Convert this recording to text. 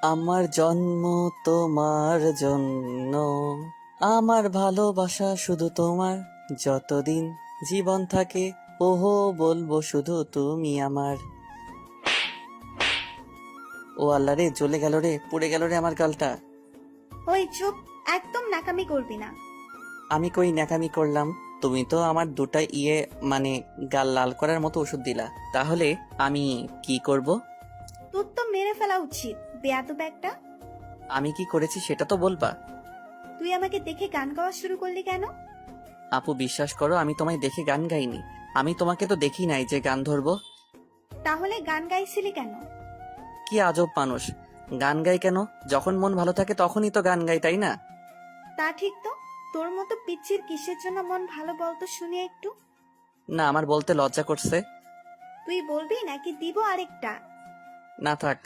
আমার জন্ম তোমার জন্য, আমার ভালোবাসা শুধু তোমার, যতদিন জীবন থাকে ওহো বলবো শুধু তুমি আমার। ও আল্লাহ রে, জ্বলে গেল রে, পুড়ে গেল রে আমার গালটা। ওই চুপ, একদম নাকামি করবি না। আমি কই ন্যাকামি করলাম? তুমি তো আমার দুটা মানে গাল লাল করার মতো ওষুধ দিলা, তাহলে আমি কি করব? তোর তো মেরে ফেলা উচিত, বেয়াদব একটা। আমি কি করেছি সেটা তো বলবা। তুই আমাকে দেখে গান গাওয়া শুরু করলি কেন? আপু বিশ্বাস করো, আমি তোমায় দেখে গান গাইনি। আমি তোমাকে তো দেখি নাই যে গান ধরবো। তাহলে গান গাইছিলি কেন? কি আজব মানুষ! গান গাই কেন? যখন মন ভালো থাকে তখনই তো গান গাই, তাই না? তা ঠিক তো। তোর মতো পিচ্ছির কিসের জন্য মন ভালো বলতো শুনি একটু। না, আমার বলতে লজ্জা করছে। তুই বলবি নাকি দিব আরেকটা? না থাক,